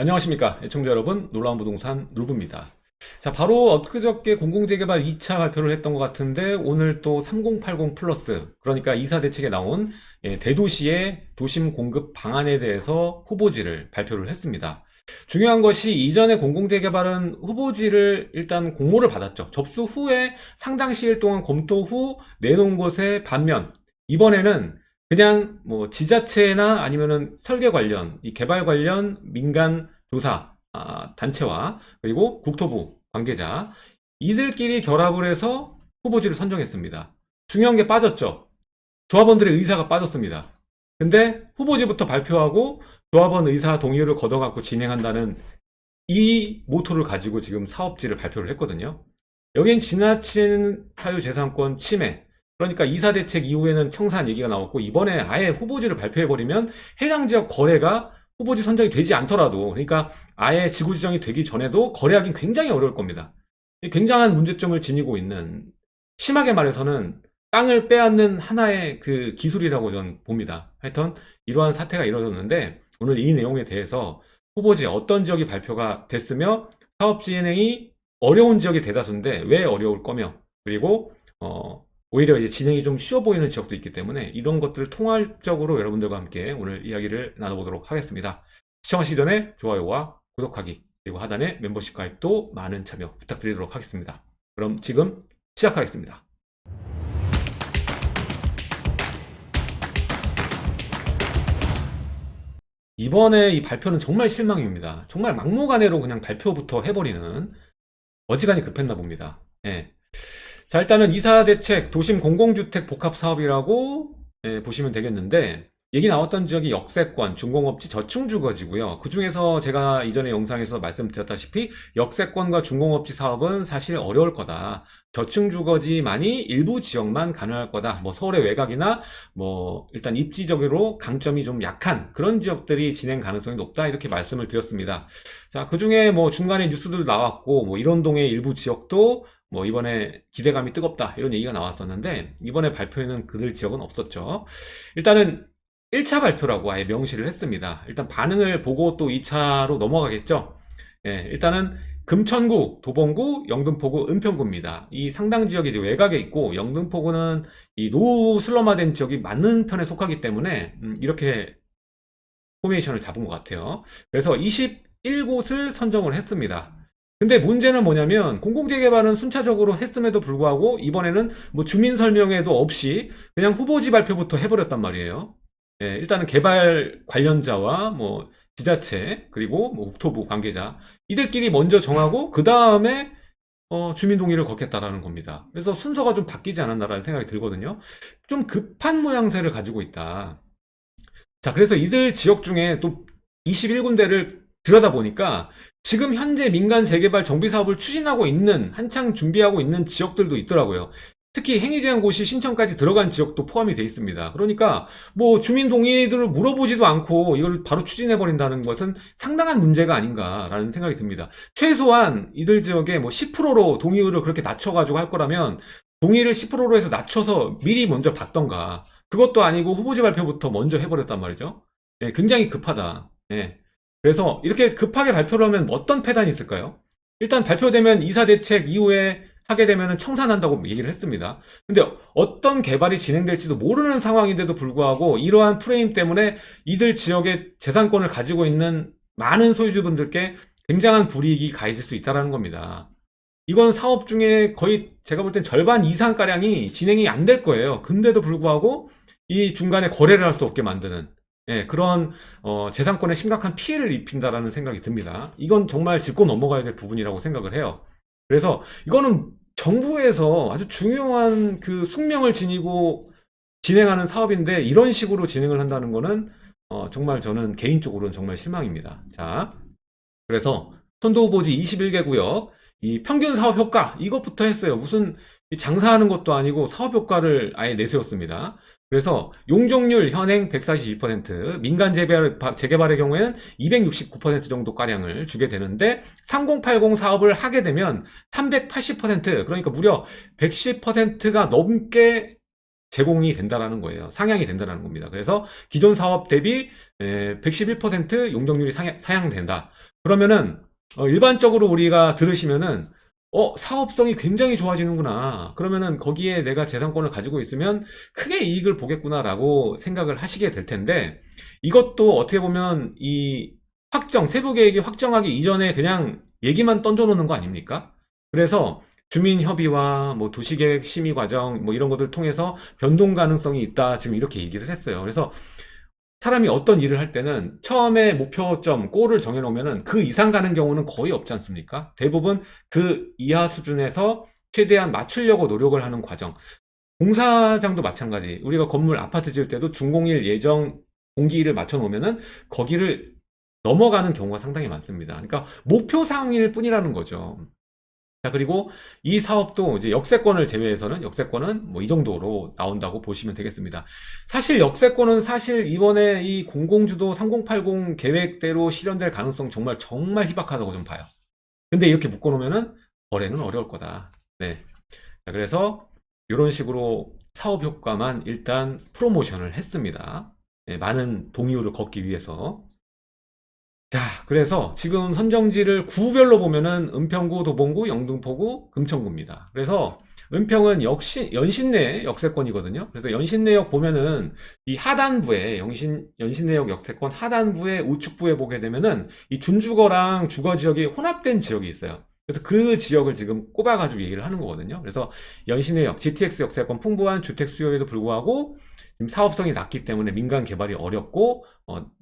안녕하십니까 애청자 여러분, 놀라운 부동산 놀부입니다. 자, 바로 엊그저께 공공재개발 2차 발표를 했던 것 같은데 오늘 또 3080 플러스, 그러니까 이사 대책에 나온 대도시의 도심 공급 방안에 대해서 후보지를 발표를 했습니다. 중요한 것이 이전에 공공재개발은 후보지를 일단 공모를 받았죠. 접수 후에 상당 시일 동안 검토 후 내놓은 것에 반면 이번에는 그냥 뭐 지자체나 아니면은 설계 관련, 이 개발 관련 민간 조사 단체와 그리고 국토부 관계자, 이들끼리 결합을 해서 후보지를 선정했습니다. 중요한 게 빠졌죠. 조합원들의 의사가 빠졌습니다. 근데 후보지부터 발표하고 조합원 의사 동의를 걷어갖고 진행한다는 이 모토를 가지고 지금 사업지를 발표를 했거든요. 여긴 지나친 사유재산권 침해, 그러니까 이사 대책 이후에는 청산 얘기가 나왔고, 이번에 아예 후보지를 발표해버리면 해당 지역 거래가 후보지 선정이 되지 않더라도, 그러니까 아예 지구 지정이 되기 전에도 거래하기는 굉장히 어려울 겁니다. 굉장한 문제점을 지니고 있는, 심하게 말해서는 땅을 빼앗는 하나의 그 기술이라고 저는 봅니다. 하여튼 이러한 사태가 이뤄졌는데, 오늘 이 내용에 대해서 후보지 어떤 지역이 발표가 됐으며 사업 진행이 어려운 지역이 대다수인데 왜 어려울 거며, 그리고 오히려 이제 진행이 좀 쉬워 보이는 지역도 있기 때문에 이런 것들을 통합적으로 여러분들과 함께 오늘 이야기를 나눠보도록 하겠습니다. 시청하시기 전에 좋아요와 구독하기, 그리고 하단에 멤버십 가입도 많은 참여 부탁드리도록 하겠습니다. 그럼 지금 시작하겠습니다. 이번에 이 발표는 정말 실망입니다. 정말 막무가내로 그냥 발표부터 해버리는, 어지간히 급했나 봅니다. 예. 자, 일단은 이사대책 도심 공공주택 복합사업이라고 보시면 되겠는데, 얘기 나왔던 지역이 역세권, 중공업지, 저층주거지고요. 그 중에서 제가 이전에 영상에서 말씀드렸다시피 역세권과 중공업지 사업은 사실 어려울 거다. 저층주거지만이 일부 지역만 가능할 거다. 뭐 서울의 외곽이나 뭐 일단 입지적으로 강점이 좀 약한 그런 지역들이 진행 가능성이 높다, 이렇게 말씀을 드렸습니다. 자, 그 중에 뭐 중간에 뉴스들 나왔고, 뭐 일원동의 일부 지역도 뭐 이번에 기대감이 뜨겁다, 이런 얘기가 나왔었는데, 이번에 발표에는 그들 지역은 없었죠. 일단은 1차 발표라고 아예 명시를 했습니다. 일단 반응을 보고 또 2차로 넘어가겠죠. 예, 일단은 금천구, 도봉구, 영등포구, 은평구입니다. 이 상당 지역이 이제 외곽에 있고, 영등포구는 이 노후 슬럼화된 지역이 많은 편에 속하기 때문에 이렇게 포메이션을 잡은 것 같아요. 그래서 21곳을 선정을 했습니다. 근데 문제는 뭐냐면, 공공재개발은 순차적으로 했음에도 불구하고 이번에는 뭐 주민 설명회도 없이 그냥 후보지 발표부터 해버렸단 말이에요. 예, 일단은 개발 관련자와 뭐 지자체, 그리고 뭐 국토부 관계자, 이들끼리 먼저 정하고 그 다음에 주민 동의를 걷겠다라는 겁니다. 그래서 순서가 좀 바뀌지 않았나라는 생각이 들거든요. 좀 급한 모양새를 가지고 있다. 자, 그래서 이들 지역 중에 또 21군데를 들여다보니까 지금 현재 민간 재개발 정비 사업을 추진하고 있는, 한창 준비하고 있는 지역들도 있더라고요. 특히 행위제한고시 신청까지 들어간 지역도 포함이 되어 있습니다. 그러니까 뭐 주민 동의들을 물어보지도 않고 이걸 바로 추진해 버린다는 것은 상당한 문제가 아닌가라는 생각이 듭니다. 최소한 이들 지역에 뭐 10%로 동의율을 그렇게 낮춰가지고 할 거라면 동의를 10%로 해서 낮춰서 미리 먼저 받던가, 그것도 아니고 후보지 발표부터 먼저 해버렸단 말이죠. 예, 굉장히 급하다. 예. 그래서 이렇게 급하게 발표를 하면 어떤 패단이 있을까요? 일단 발표되면 이사 대책 이후에 하게 되면 청산한다고 얘기를 했습니다. 근데 어떤 개발이 진행될지도 모르는 상황인데도 불구하고 이러한 프레임 때문에 이들 지역의 재산권을 가지고 있는 많은 소유주분들께 굉장한 불이익이 가해질 수 있다는 겁니다. 이건 사업 중에 거의 제가 볼 땐 절반 이상가량이 진행이 안 될 거예요. 근데도 불구하고 이 중간에 거래를 할 수 없게 만드는, 그런 재산권에 심각한 피해를 입힌다라는 생각이 듭니다. 이건 정말 짚고 넘어가야 될 부분이라고 생각을 해요. 그래서 이거는 정부에서 아주 중요한 그 숙명을 지니고 진행하는 사업인데 이런 식으로 진행을 한다는 거는 정말 저는 개인적으로는 정말 실망입니다. 자, 그래서 선도후보지 21개 구역, 이 평균 사업 효과 이것부터 했어요. 무슨 장사하는 것도 아니고 사업 효과를 아예 내세웠습니다. 그래서 용적률 현행 142%, 민간 재개발의 경우에는 269% 정도 가량을 주게 되는데 3080 사업을 하게 되면 380%, 그러니까 무려 110%가 넘게 제공이 된다라는 거예요. 상향이 된다라는 겁니다. 그래서 기존 사업 대비 111% 용적률이 상향된다. 그러면은 일반적으로 우리가 들으시면은 사업성이 굉장히 좋아지는구나. 그러면은 거기에 내가 재산권을 가지고 있으면 크게 이익을 보겠구나라고 생각을 하시게 될 텐데, 이것도 어떻게 보면 이 세부 계획이 확정하기 이전에 그냥 얘기만 던져놓는 거 아닙니까? 그래서 주민협의와 뭐 도시계획 심의 과정 뭐 이런 것들 통해서 변동 가능성이 있다, 지금 이렇게 얘기를 했어요. 그래서 사람이 어떤 일을 할 때는 처음에 목표점, 골을 정해놓으면은 그 이상 가는 경우는 거의 없지 않습니까? 대부분 그 이하 수준에서 최대한 맞추려고 노력을 하는 과정. 공사장도 마찬가지. 우리가 건물 아파트 지을 때도 준공일 예정 공기일을 맞춰놓으면은 거기를 넘어가는 경우가 상당히 많습니다. 그러니까 목표 상황일 뿐이라는 거죠. 자, 그리고 이 사업도 이제 역세권을 제외해서는, 역세권은 뭐 이 정도로 나온다고 보시면 되겠습니다. 사실 역세권은 사실 이번에 이 공공주도 3080 계획대로 실현될 가능성 정말 정말 희박하다고 좀 봐요. 근데 이렇게 묶어놓으면은 거래는 어려울 거다. 네. 자, 그래서 이런 식으로 사업 효과만 일단 프로모션을 했습니다. 네, 많은 동의율을 걷기 위해서. 자, 그래서 지금 선정지를 구별로 보면은 은평구, 도봉구, 영등포구, 금천구입니다. 그래서 은평은 역시 연신내 역세권이거든요. 그래서 연신내역 보면은 이 하단부에 연신내역 역세권 하단부에 우측부에 보게 되면은 이 준주거랑 주거 지역이 혼합된 지역이 있어요. 그래서 그 지역을 지금 꼽아가지고 얘기를 하는 거거든요. 그래서 연신내역, GTX 역세권 풍부한 주택 수요에도 불구하고 지금 사업성이 낮기 때문에 민간 개발이 어렵고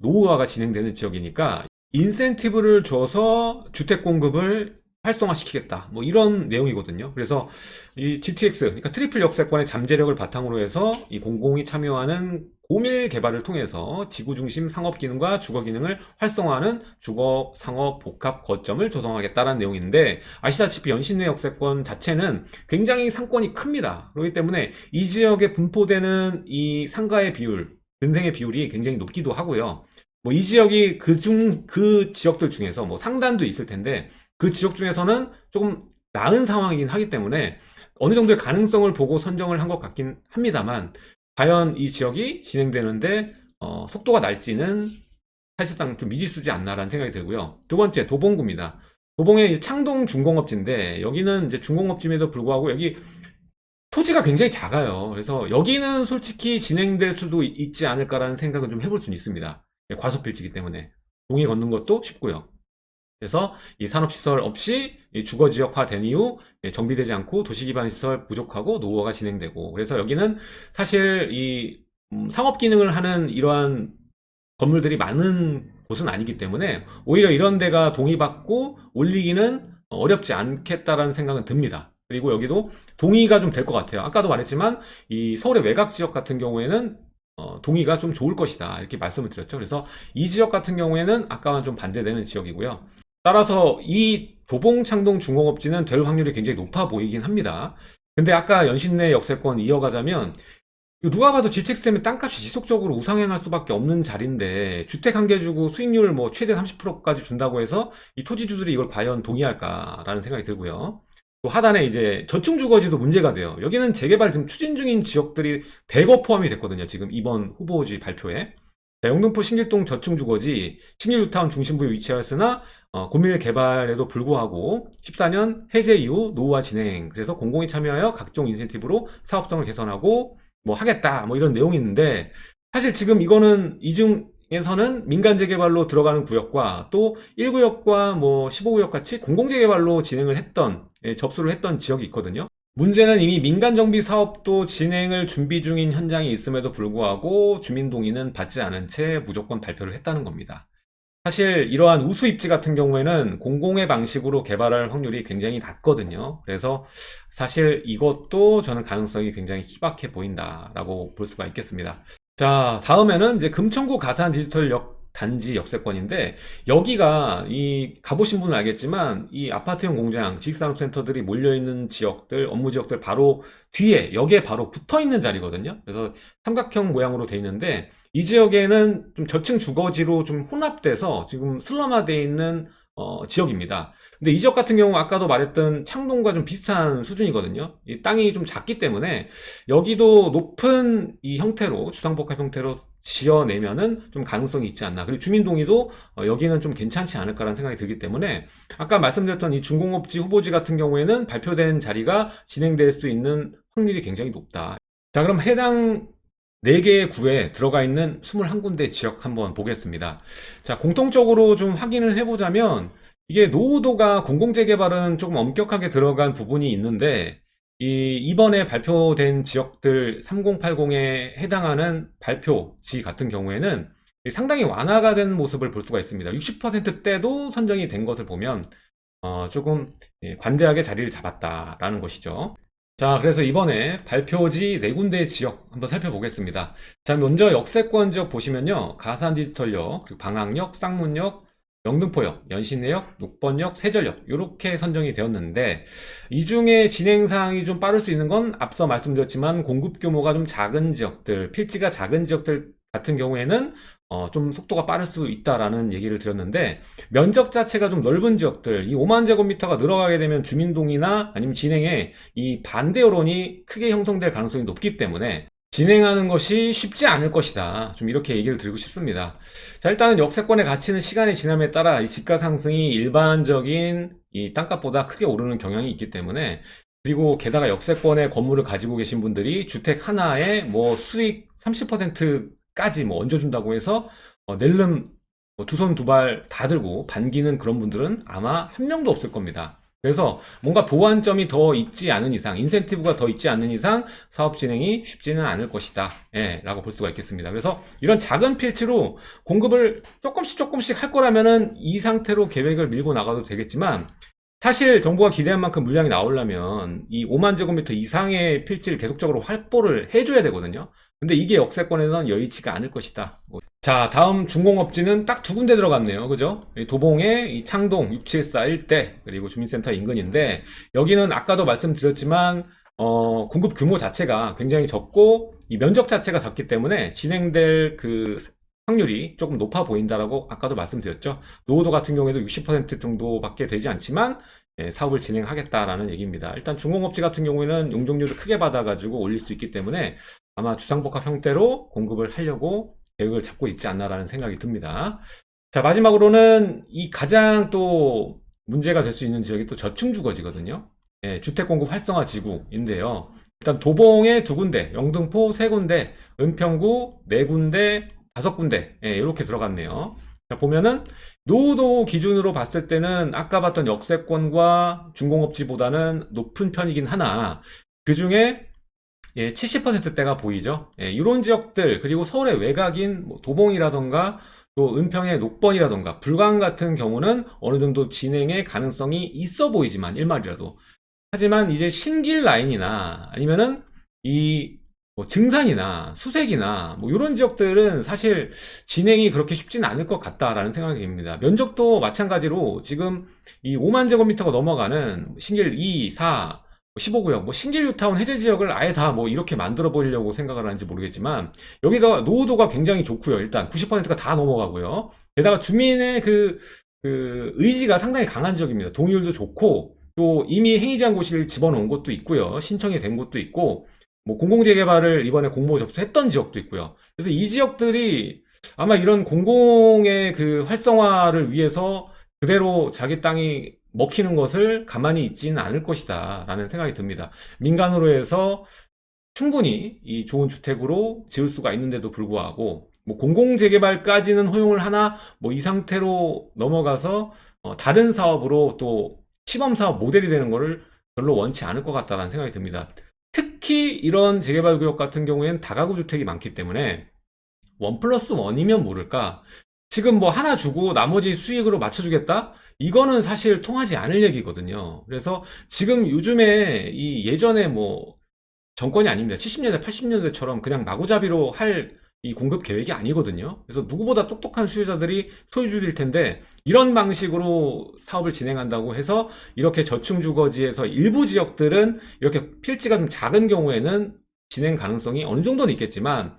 노후화가 진행되는 지역이니까 인센티브를 줘서 주택 공급을 활성화시키겠다. 뭐 이런 내용이거든요. 그래서 이 GTX, 그러니까 트리플 역세권의 잠재력을 바탕으로 해서 이 공공이 참여하는 고밀 개발을 통해서 지구 중심 상업 기능과 주거 기능을 활성화하는 주거 상업 복합 거점을 조성하겠다라는 내용인데, 아시다시피 연신내 역세권 자체는 굉장히 상권이 큽니다. 그렇기 때문에 이 지역에 분포되는 이 상가의 비율, 근생의 비율이 굉장히 높기도 하고요. 뭐 이 지역이 그 지역들 중에서 뭐 상단도 있을 텐데 그 지역 중에서는 조금 나은 상황이긴 하기 때문에 어느 정도의 가능성을 보고 선정을 한 것 같긴 합니다만, 과연 이 지역이 진행되는데 속도가 날지는 사실상 좀 미지수지 않나라는 생각이 들고요. 두 번째, 도봉구입니다. 도봉의 창동 중공업지인데 여기는 이제 중공업지임에도 불구하고 여기 토지가 굉장히 작아요. 그래서 여기는 솔직히 진행될 수도 있지 않을까라는 생각은 좀 해볼 수는 있습니다. 과소필지이기 때문에 동의 걷는 것도 쉽고요. 그래서 이 산업시설 없이 주거지역화 된 이후 정비되지 않고 도시기반 시설 부족하고 노후화가 진행되고, 그래서 여기는 사실 이 상업기능을 하는 이러한 건물들이 많은 곳은 아니기 때문에 오히려 이런 데가 동의받고 올리기는 어렵지 않겠다라는 생각은 듭니다. 그리고 여기도 동의가 좀 될 것 같아요. 아까도 말했지만 이 서울의 외곽 지역 같은 경우에는 동의가 좀 좋을 것이다, 이렇게 말씀을 드렸죠. 그래서 이 지역 같은 경우에는 아까와 좀 반대되는 지역이고요. 따라서 이 도봉 창동 중공업지는 될 확률이 굉장히 높아 보이긴 합니다. 근데 아까 연신내 역세권 이어가자면 누가 봐도 GTX 때문에 땅값이 지속적으로 우상향할 수밖에 없는 자리인데 주택 한 개 주고 수익률 뭐 최대 30%까지 준다고 해서 이 토지주들이 이걸 과연 동의할까라는 생각이 들고요. 또 하단에 이제 저층 주거지도 문제가 돼요. 여기는 재개발 지금 추진 중인 지역들이 대거 포함이 됐거든요. 지금 이번 후보지 발표에. 자, 영등포 신길동 저층 주거지 신길 뉴타운 중심부에 위치하였으나 고밀 개발에도 불구하고 14년 해제 이후 노후화 진행, 그래서 공공이 참여하여 각종 인센티브로 사업성을 개선하고 뭐 하겠다, 뭐 이런 내용이 있는데, 사실 지금 이거는 이 중에서는 민간 재개발로 들어가는 구역과 또 1구역과 뭐 15구역 같이 공공 재개발로 진행을 했던, 접수를 했던 지역이 있거든요. 문제는 이미 민간 정비 사업도 진행을 준비 중인 현장이 있음에도 불구하고 주민 동의는 받지 않은 채 무조건 발표를 했다는 겁니다. 사실 이러한 우수 입지 같은 경우에는 공공의 방식으로 개발할 확률이 굉장히 낮거든요. 그래서 사실 이것도 저는 가능성이 굉장히 희박해 보인다라고 볼 수가 있겠습니다. 자, 다음에는 이제 금천구 가산 디지털 단지 역세권인데, 여기가 이 가보신 분은 알겠지만 이 아파트형 공장, 지식산업센터들이 몰려있는 지역들, 업무 지역들 바로 뒤에, 여기에 바로 붙어있는 자리거든요. 그래서 삼각형 모양으로 돼 있는데 이 지역에는 좀 저층 주거지로 좀 혼합돼서 지금 슬럼화되어 있는 지역입니다. 근데 이 지역 같은 경우 아까도 말했던 창동과 좀 비슷한 수준이거든요. 이 땅이 좀 작기 때문에 여기도 높은 이 형태로 주상복합 형태로 지어내면은 좀 가능성이 있지 않나. 그리고 주민동의도 여기는 좀 괜찮지 않을까라는 생각이 들기 때문에 아까 말씀드렸던 이 준공업지 후보지 같은 경우에는 발표된 자리가 진행될 수 있는 확률이 굉장히 높다. 자, 그럼 해당 4개의 구에 들어가 있는 21군데 지역 한번 보겠습니다. 자, 공통적으로 좀 확인을 해보자면 이게 노후도가 공공재개발은 조금 엄격하게 들어간 부분이 있는데 이번에 발표된 지역들 3080에 해당하는 발표지 같은 경우에는 상당히 완화가 된 모습을 볼 수가 있습니다. 60%대도 선정이 된 것을 보면 조금 관대하게 자리를 잡았다라는 것이죠. 자, 그래서 이번에 발표지 4군데 지역 한번 살펴보겠습니다. 자, 먼저 역세권 지역 보시면요. 가산디지털역, 그리고 방학역, 쌍문역, 영등포역, 연신내역, 녹번역, 세전역 이렇게 선정이 되었는데 이 중에 진행사항이 좀 빠를 수 있는 건 앞서 말씀드렸지만 공급 규모가 좀 작은 지역들, 필지가 작은 지역들 같은 경우에는 좀 속도가 빠를 수 있다라는 얘기를 드렸는데 면적 자체가 좀 넓은 지역들 이 5만 제곱미터가 늘어가게 되면 주민동의나 아니면 진행에 이 반대 여론이 크게 형성될 가능성이 높기 때문에 진행하는 것이 쉽지 않을 것이다. 좀 이렇게 얘기를 드리고 싶습니다. 자, 일단은 역세권의 가치는 시간이 지남에 따라 이 지가 상승이 일반적인 이 땅값보다 크게 오르는 경향이 있기 때문에 그리고 게다가 역세권의 건물을 가지고 계신 분들이 주택 하나에 뭐 수익 30%까지 뭐 얹어준다고 해서 낼름 두 손 두 발 다 들고 반기는 그런 분들은 아마 한 명도 없을 겁니다. 그래서 뭔가 보완점이 더 있지 않은 이상, 인센티브가 더 있지 않는 이상 사업 진행이 쉽지는 않을 것이다. 예, 라고 볼 수가 있겠습니다. 그래서 이런 작은 필지로 공급을 조금씩 할 거라면은 이 상태로 계획을 밀고 나가도 되겠지만 사실 정부가 기대한 만큼 물량이 나오려면 이 5만 제곱미터 이상의 필지를 계속적으로 확보를 해줘야 되거든요. 근데 이게 역세권에는 여의치가 않을 것이다. 자, 다음 준공업지는 딱 2군데 들어갔네요. 그죠? 도봉의 이 창동 674 일대 그리고 주민센터 인근인데 여기는 아까도 말씀드렸지만 공급 규모 자체가 굉장히 적고 이 면적 자체가 작기 때문에 진행될 그 확률이 조금 높아 보인다라고 아까도 말씀드렸죠. 노후도 같은 경우에도 60% 정도밖에 되지 않지만 사업을 진행하겠다라는 얘기입니다. 일단 준공업지 같은 경우에는 용적률을 크게 받아가지고 올릴 수 있기 때문에 아마 주상복합 형태로 공급을 하려고 계획을 잡고 있지 않나라는 생각이 듭니다. 자, 마지막으로는 이 가장 또 문제가 될 수 있는 지역이 또 저층주거지거든요. 주택공급 활성화 지구인데요. 일단 도봉에 2군데, 영등포 3군데, 은평구 4군데, 5군데 이렇게 들어갔네요. 자, 보면은 노후도 기준으로 봤을 때는 아까 봤던 역세권과 준공업지보다는 높은 편이긴 하나 그 중에 70%대가 보이죠. 이런 지역들 그리고 서울의 외곽인 뭐 도봉이라던가 또 은평의 녹번이라던가 불광 같은 경우는 어느 정도 진행의 가능성이 있어 보이지만 일말이라도 하지만 이제 신길 라인이나 아니면은 이 뭐 증산이나 수색이나 뭐 이런 지역들은 사실 진행이 그렇게 쉽지는 않을 것 같다라는 생각이 듭니다. 면적도 마찬가지로 지금 이 5만 제곱미터가 넘어가는 신길 2, 4, 15구역, 뭐 신길 뉴타운 해제 지역을 아예 다 뭐 이렇게 만들어 보려고 생각을 하는지 모르겠지만 여기서 노후도가 굉장히 좋고요. 일단 90%가 다 넘어가고요. 게다가 주민의 그 의지가 상당히 강한 지역입니다. 동의율도 좋고 또 이미 행위제한 고시를 집어넣은 곳도 있고요. 신청이 된 곳도 있고 뭐 공공재개발을 이번에 공모 접수했던 지역도 있고요. 그래서 이 지역들이 아마 이런 공공의 그 활성화를 위해서 그대로 자기 땅이 먹히는 것을 가만히 있지는 않을 것이다 라는 생각이 듭니다. 민간으로 해서 충분히 이 좋은 주택으로 지을 수가 있는데도 불구하고 뭐 공공재개발까지는 허용을 하나 뭐 이 상태로 넘어가서 다른 사업으로 또 시범사업 모델이 되는 거를 별로 원치 않을 것 같다는 생각이 듭니다. 특히 이런 재개발구역 같은 경우에는 다가구 주택이 많기 때문에 1+1이면 모를까 지금 뭐 하나 주고 나머지 수익으로 맞춰주겠다? 이거는 사실 통하지 않을 얘기거든요. 그래서 지금 요즘에 이 예전에 뭐 정권이 아닙니다. 70년대, 80년대처럼 그냥 마구잡이로 할 이 공급 계획이 아니거든요. 그래서 누구보다 똑똑한 수요자들이 소유주일 텐데 이런 방식으로 사업을 진행한다고 해서 이렇게 저층 주거지에서 일부 지역들은 이렇게 필지가 좀 작은 경우에는 진행 가능성이 어느 정도는 있겠지만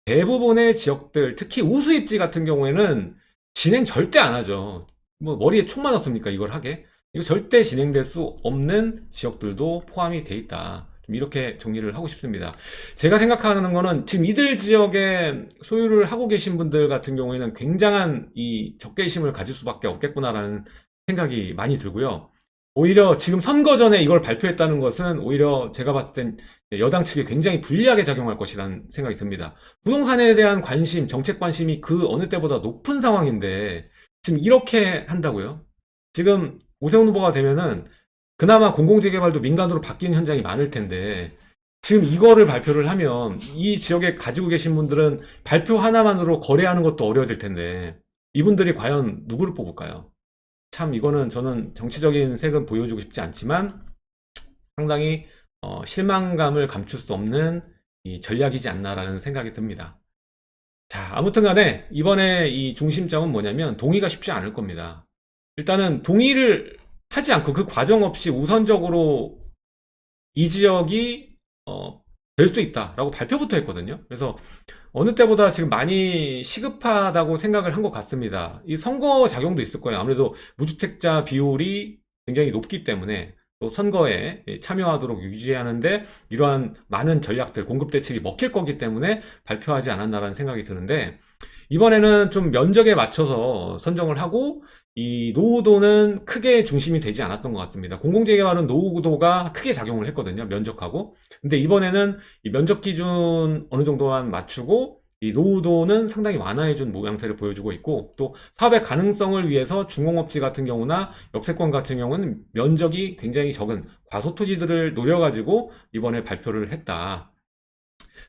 대부분의 지역들, 특히 우수입지 같은 경우에는 진행 절대 안 하죠. 뭐 머리에 총 맞았습니까? 이걸 하게? 이거 절대 진행될 수 없는 지역들도 포함이 돼 있다. 좀 이렇게 정리를 하고 싶습니다. 제가 생각하는 거는 지금 이들 지역에 소유를 하고 계신 분들 같은 경우에는 굉장한 이 적개심을 가질 수밖에 없겠구나라는 생각이 많이 들고요. 오히려 지금 선거 전에 이걸 발표했다는 것은 오히려 제가 봤을 땐 여당 측에 굉장히 불리하게 작용할 것이라는 생각이 듭니다. 부동산에 대한 관심, 정책 관심이 그 어느 때보다 높은 상황인데 지금 이렇게 한다고요? 지금 오세훈 후보가 되면은 그나마 공공재개발도 민간으로 바뀌는 현장이 많을 텐데 지금 이거를 발표를 하면 이 지역에 가지고 계신 분들은 발표 하나만으로 거래하는 것도 어려워질 텐데 이분들이 과연 누구를 뽑을까요? 참 이거는 저는 정치적인 색은 보여주고 싶지 않지만 상당히 실망감을 감출 수 없는 이 전략이지 않나라는 생각이 듭니다. 자, 아무튼 간에 이번에 이 중심점은 뭐냐면 동의가 쉽지 않을 겁니다. 일단은 동의를 하지 않고 그 과정 없이 우선적으로 이 지역이 될 수 있다라고 발표부터 했거든요. 그래서 어느 때보다 지금 많이 시급하다고 생각을 한 것 같습니다. 이 선거 작용도 있을 거예요. 아무래도 무주택자 비율이 굉장히 높기 때문에 또 선거에 참여하도록 유지하는데 이러한 많은 전략들, 공급 대책이 먹힐 거기 때문에 발표하지 않았나라는 생각이 드는데 이번에는 좀 면적에 맞춰서 선정을 하고 이 노후도는 크게 중심이 되지 않았던 것 같습니다. 공공재개발은 노후도가 크게 작용을 했거든요. 면적하고. 근데 이번에는 이 면적 기준 어느 정도만 맞추고 이 노후도는 상당히 완화해준 모양새를 보여주고 있고 또 사업의 가능성을 위해서 중공업지 같은 경우나 역세권 같은 경우는 면적이 굉장히 적은 과소토지들을 노려가지고 이번에 발표를 했다.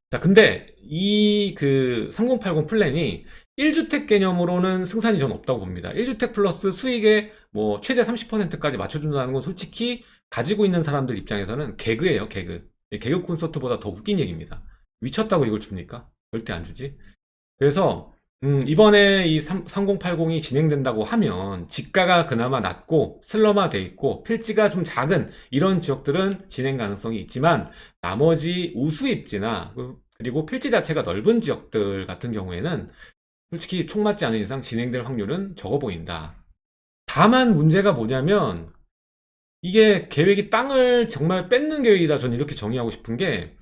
자, 근데 이 그 3080 플랜이 1주택 개념으로는 승산이 전 없다고 봅니다. 1주택 플러스 수익의 뭐 최대 30%까지 맞춰준다는 건 솔직히 가지고 있는 사람들 입장에서는 개그예요, 개그. 개그 콘서트보다 더 웃긴 얘기입니다. 미쳤다고 이걸 줍니까? 절대 안 주지. 그래서 이번에 이 3080이 진행된다고 하면 지가가 그나마 낮고 슬럼화 돼 있고 필지가 좀 작은 이런 지역들은 진행 가능성이 있지만 나머지 우수입지나 그리고 필지 자체가 넓은 지역들 같은 경우에는 솔직히 총 맞지 않은 이상 진행될 확률은 적어 보인다. 다만 문제가 뭐냐면 이게 계획이 땅을 정말 뺏는 계획이다. 저는 이렇게 정의하고 싶은 게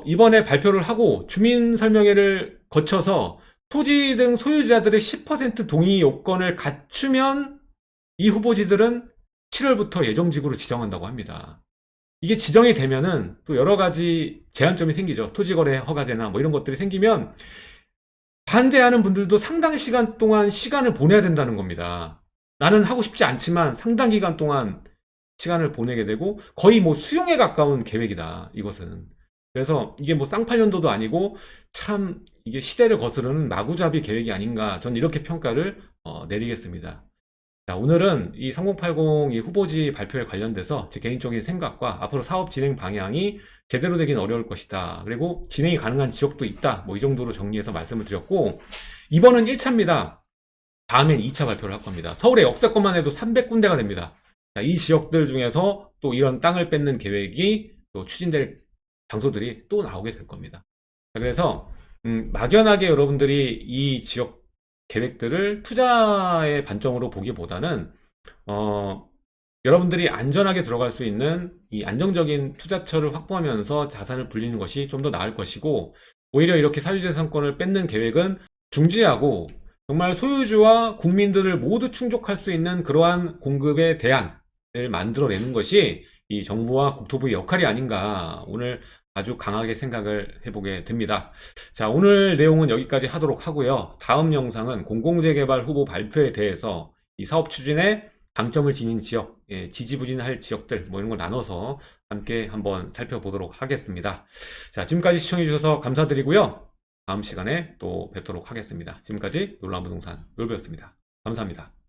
이번에 발표를 하고 주민 설명회를 거쳐서 토지 등 소유자들의 10% 동의 요건을 갖추면 이 후보지들은 7월부터 예정지구로 지정한다고 합니다. 이게 지정이 되면은 또 여러 가지 제한점이 생기죠. 토지거래 허가제나 뭐 이런 것들이 생기면 반대하는 분들도 상당 시간 동안 시간을 보내야 된다는 겁니다. 나는 하고 싶지 않지만 상당 기간 동안 시간을 보내게 되고 거의 뭐 수용에 가까운 계획이다. 이것은. 그래서 이게 뭐 쌍팔년도도 아니고 참 이게 시대를 거스르는 마구잡이 계획이 아닌가 전 이렇게 평가를 내리겠습니다. 자, 오늘은 이 3080 이 후보지 발표에 관련돼서 제 개인적인 생각과 앞으로 사업 진행 방향이 제대로 되긴 어려울 것이다. 그리고 진행이 가능한 지역도 있다. 뭐 이 정도로 정리해서 말씀을 드렸고 이번은 1차입니다. 다음엔 2차 발표를 할 겁니다. 서울의 역세권만 해도 300군데가 됩니다. 자, 이 지역들 중에서 또 이런 땅을 뺏는 계획이 또 추진될 장소들이 또 나오게 될 겁니다. 자, 그래서 막연하게 여러분들이 이 지역 계획들을 투자의 관점으로 보기보다는 여러분들이 안전하게 들어갈 수 있는 이 안정적인 투자처를 확보하면서 자산을 불리는 것이 좀 더 나을 것이고 오히려 이렇게 사유재산권을 뺏는 계획은 중지하고 정말 소유주와 국민들을 모두 충족할 수 있는 그러한 공급의 대안을 만들어내는 것이 이 정부와 국토부의 역할이 아닌가 오늘 아주 강하게 생각을 해보게 됩니다. 자, 오늘 내용은 여기까지 하도록 하고요. 다음 영상은 공공재개발 후보 발표에 대해서 이 사업 추진에 강점을 지닌 지역, 지지부진할 지역들 뭐 이런 걸 나눠서 함께 한번 살펴보도록 하겠습니다. 자, 지금까지 시청해주셔서 감사드리고요. 다음 시간에 또 뵙도록 하겠습니다. 지금까지 놀라운 부동산 놀배였습니다. 감사합니다.